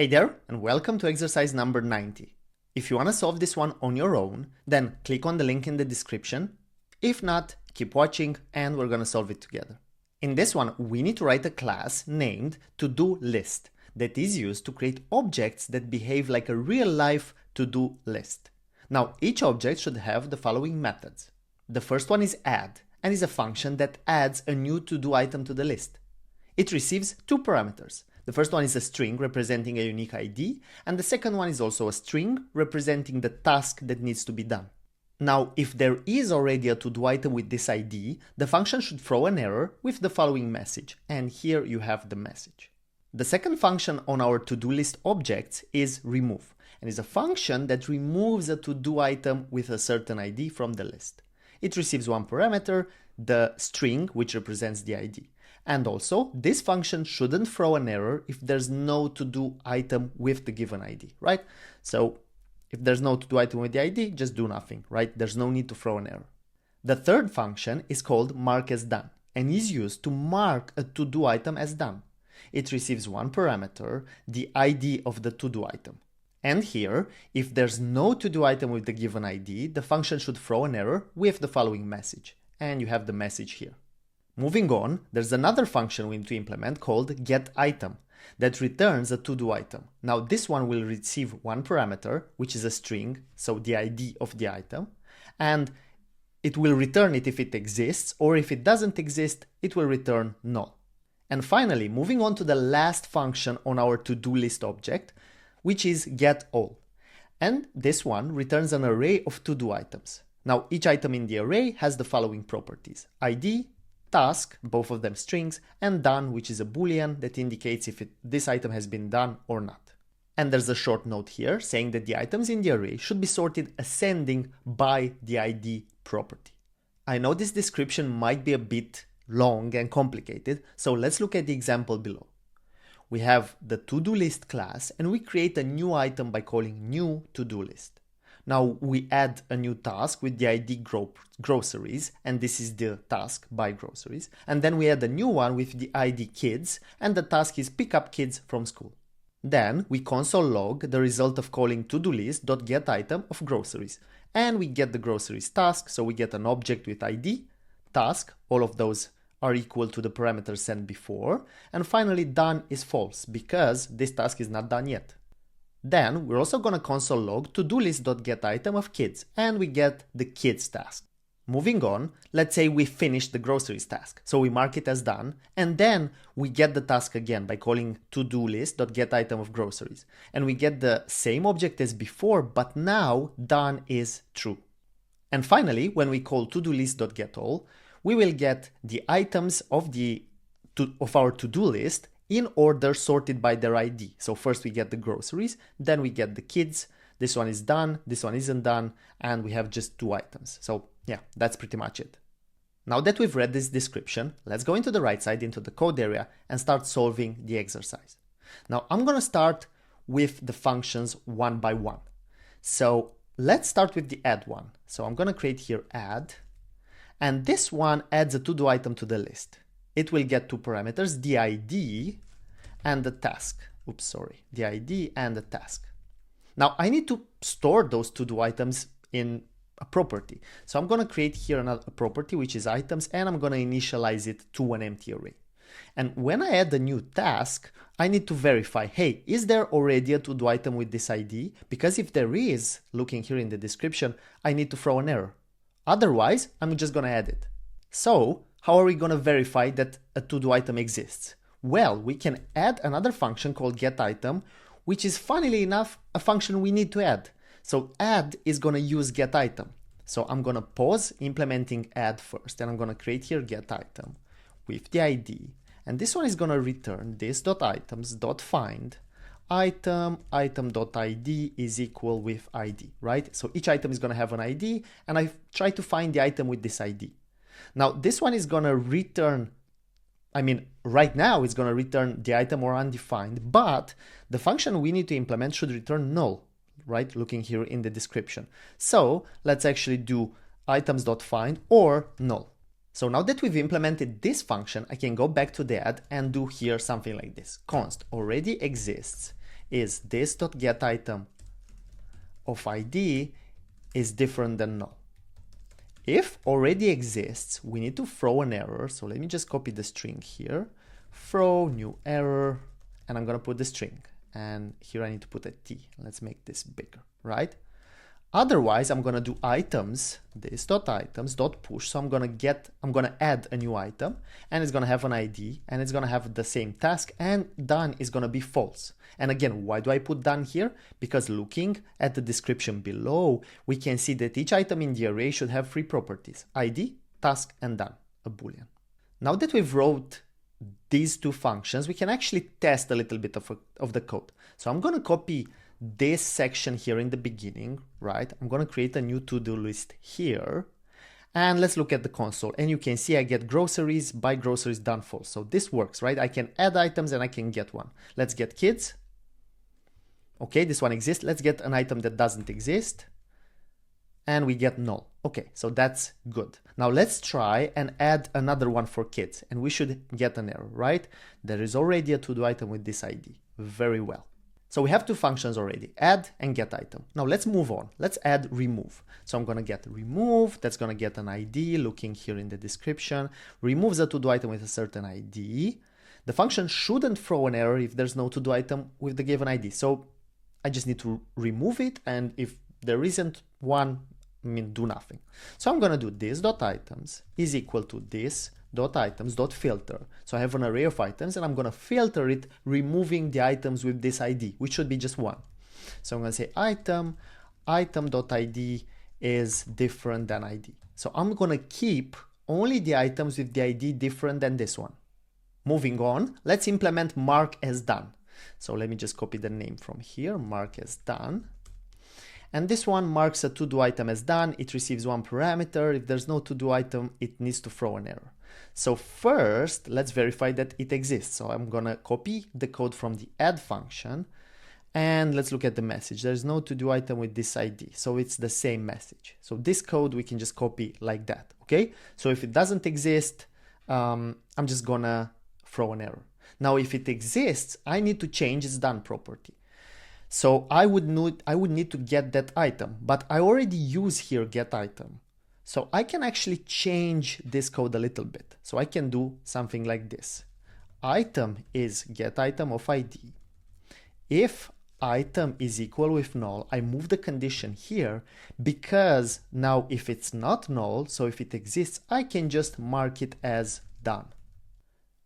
Hey there, and welcome to exercise number 90. If you want to solve this one on your own, then click on the link in the description. If not, keep watching and we're going to solve it together. In this one, we need to write a class named todoList that is used to create objects that behave like a real-life to-do list. Now, each object should have the following methods. The first one is add, and is a function that adds a new to-do item to the list. It receives two parameters. The first one is a string representing a unique ID, and the second one is also a string representing the task that needs to be done. Now, if there is already a to-do item with this ID, the function should throw an error with the following message, and here you have the message. The second function on our to-do list objects is remove, and is a function that removes a to-do item with a certain ID from the list. It receives one parameter, the string, which represents the ID. And also, this function shouldn't throw an error if there's no to-do item with the given ID, right? So if there's no to-do item with the ID, just do nothing, right? There's no need to throw an error. The third function is called mark as done and is used to mark a to-do item as done. It receives one parameter, the ID of the to-do item. And here, if there's no to-do item with the given ID, the function should throw an error with the following message. And you have the message here. Moving on, there's another function we need to implement called getItem that returns a to-do item. Now this one will receive one parameter, which is a string, so the ID of the item, and it will return it if it exists, or if it doesn't exist, it will return null. And finally, moving on to the last function on our to-do list object, which is GetAll. And this one returns an array of to-do items. Now each item in the array has the following properties: ID, task, both of them strings, and done, which is a boolean that indicates if this item has been done or not. And there's a short note here saying that the items in the array should be sorted ascending by the ID property. I know this description might be a bit long and complicated, so let's look at the example below. We have the to-do list class and we create a new item by calling new to-do list. Now we add a new task with the ID groceries, and this is the task buy groceries. And then we add a new one with the ID kids, and the task is pick up kids from school. Then we console log the result of calling todoList.getItem of groceries. And we get the groceries task, so we get an object with ID, task, all of those are equal to the parameters sent before. And finally done is false because this task is not done yet. Then we're also going to console log todoList.getItem of kids, and we get the kids task. Moving on, let's say we finish the groceries task. So we mark it as done, and then we get the task again by calling todoList.getItem of groceries. And we get the same object as before, but now done is true. And finally, when we call todoList.getAll, we will get the items of our to-do list in order sorted by their ID. So first we get the groceries, then we get the kids, this one is done, this one isn't done, and we have just two items. So yeah, that's pretty much it. Now that we've read this description, let's go into the right side into the code area and start solving the exercise. Now I'm gonna start with the functions one by one. So let's start with the add one. So I'm gonna create here add, and this one adds a to-do item to the list. It will get two parameters, the ID and the task. The ID and the task. Now I need to store those to-do items in a property. So I'm going to create here another property, which is items, and I'm going to initialize it to an empty array. And when I add a new task, I need to verify, hey, is there already a to-do item with this ID? Because if there is, looking here in the description, I need to throw an error. Otherwise, I'm just going to add it. So how are we going to verify that a to-do item exists? Well, we can add another function called getItem, which is funnily enough a function we need to add. So add is going to use getItem. So I'm going to pause implementing add first, and I'm going to create here getItem with the ID. And this one is going to return this.items.find item.id is equal with ID, right? So each item is going to have an ID, and I try to find the item with this ID. Now this one is going to return, right now it's going to return the item or undefined, but the function we need to implement should return null, right? Looking here in the description. So let's actually do items.find or null. So now that we've implemented this function, I can go back to the add and do here something like this. Const already exists is this.getItem of ID is different than null. If already exists, we need to throw an error. So let me just copy the string here, throw new error, and I'm going to put the string. And here I need to put a T. Let's make this bigger, right? Otherwise, I'm going to do items, this.items.push. So I'm going to add a new item, and it's going to have an ID, and it's going to have the same task, and done is going to be false. And again, why do I put done here? Because looking at the description below, we can see that each item in the array should have three properties: ID, task, and done, a boolean. Now that we've wrote these two functions, we can actually test a little bit of the code. So I'm going to copy this section here in the beginning, right? I'm going to create a new to-do list here, and let's look at the console. And you can see I get groceries, buy groceries, done, false. So this works, right? I can add items and I can get one. Let's get kids. Okay, this one exists. Let's get an item that doesn't exist, and we get null. Okay, so that's good. Now let's try and add another one for kids, and we should get an error, right? There is already a to-do item with this ID. Very well. So we have two functions already, add and get item. Now let's move on. Let's add remove. So I'm going to get remove. That's going to get an ID, looking here in the description. Removes a to-do item with a certain ID. The function shouldn't throw an error if there's no to-do item with the given ID. So I just need to remove it. And if there isn't one, do nothing. So I'm going to do this.items is equal to this.items.filter. So I have an array of items, and I'm going to filter it, removing the items with this ID, which should be just one. So I'm going to say item.id is different than ID. So I'm going to keep only the items with the ID different than this one. Moving on, let's implement mark as done. So let me just copy the name from here, mark as done. And this one marks a to-do item as done. It receives one parameter. If there's no to-do item, it needs to throw an error. So first, let's verify that it exists. So I'm going to copy the code from the add function, and let's look at the message. There's no to-do item with this ID. So it's the same message. So this code we can just copy like that. Okay. So if it doesn't exist, I'm just going to throw an error. Now, if it exists, I need to change its done property. So I would need to get that item, but I already use here get item. So I can actually change this code a little bit. So I can do something like this. Item is get item of ID. If item is equal with null, I move the condition here, because now if it's not null, so if it exists, I can just mark it as done.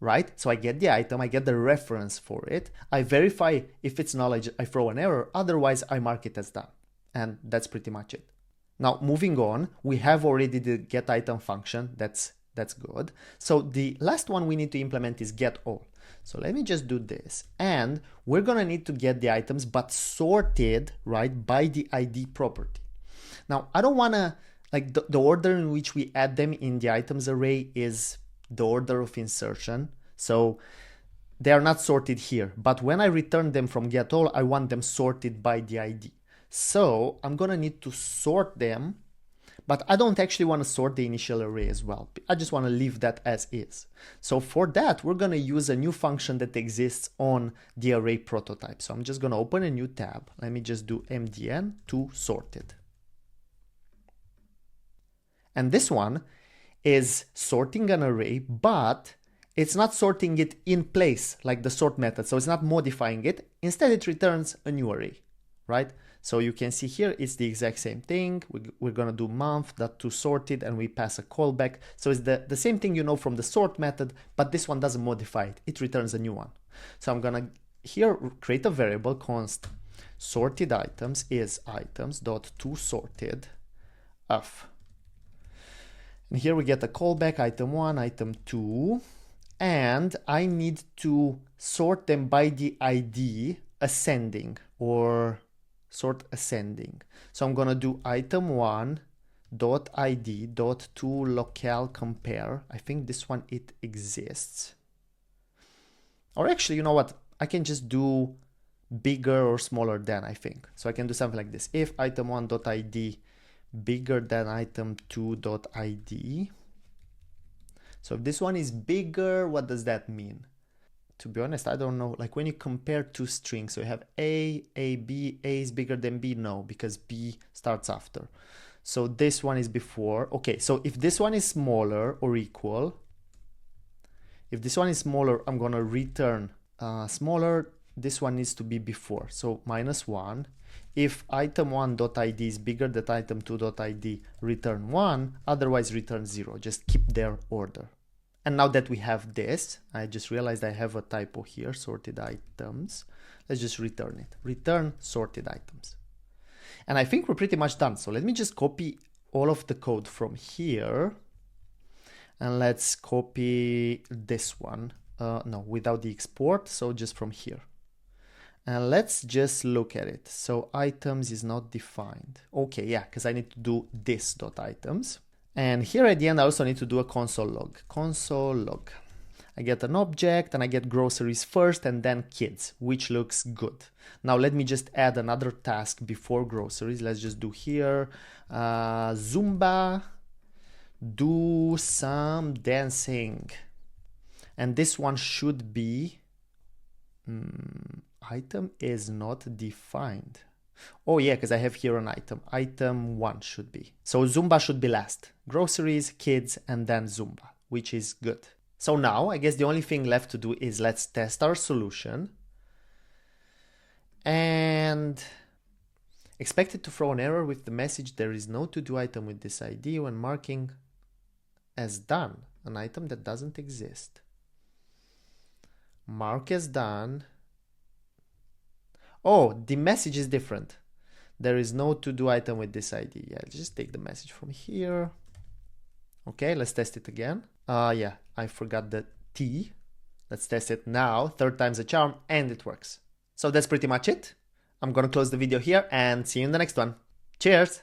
Right? So I get the item, I get the reference for it, I verify if it's null, I throw an error, otherwise I mark it as done. And that's pretty much it. Now moving on, we have already the get item function, that's good. So the last one we need to implement is GetAll. So let me just do this, and we're gonna need to get the items, but sorted, right, by the ID property. Now I don't wanna, like the order in which we add them in the items array is the order of insertion, so they are not sorted here, but when I return them from GetAll, I want them sorted by the ID. So I'm gonna need to sort them, but I don't actually want to sort the initial array as well. I just want to leave that as is. So for that, we're gonna use a new function that exists on the array prototype. So I'm just gonna open a new tab. Let me just do mdn to sorted. And this one is sorting an array, but it's not sorting it in place like the sort method. So it's not modifying it. Instead, it returns a new array, right? So you can see here, it's the exact same thing. We're going to do month.toSorted, and we pass a callback. So it's the same thing you know from the sort method, but this one doesn't modify it. It returns a new one. So I'm going to here create a variable const sorted items is items.toSorted of. And here we get a callback, item 1, item 2, and I need to sort them by the ID ascending, or sort ascending. So I'm going to do item 1 dot ID dot to locale compare. I think this one, it exists. Or actually, you know what? I can just do bigger or smaller than, I think. So I can do something like this. If item 1 dot ID bigger than item 2 dot ID. So if this one is bigger, what does that mean? to be honest, I don't know, like when you compare two strings, so you have A, B, A is bigger than B, no, because B starts after. So this one is before. Okay, so if this one is smaller or equal, if this one is smaller, I'm gonna return smaller. This one needs to be before, so -1. If item1.id is bigger than item2.id, return 1, otherwise return 0. Just keep their order. And now that we have this, I just realized I have a typo here, sorted items. Let's just return it. Return sorted items. And I think we're pretty much done. So let me just copy all of the code from here. And let's copy this one. No, without the export, so just from here. And let's just look at it. So items is not defined. Okay, yeah, because I need to do this dot items. And here at the end, I also need to do a console log. Console log. I get an object and I get groceries first and then kids, which looks good. Now let me just add another task before groceries. Let's just do here, Zumba, do some dancing. And this one should be, item is not defined. Oh yeah, because I have here an item. Item 1 should be. So Zumba should be last. Groceries, kids, and then Zumba, which is good. So now I guess the only thing left to do is let's test our solution. And expect it to throw an error with the message there is no to-do item with this ID when marking as done, an item that doesn't exist. Mark as done. Oh, the message is different. There is no to-do item with this ID. Yeah, just take the message from here. Okay, let's test it again. Yeah, I forgot the T. Let's test it now. 3rd time's a charm, and it works. So that's pretty much it. I'm gonna close the video here and see you in the next one. Cheers!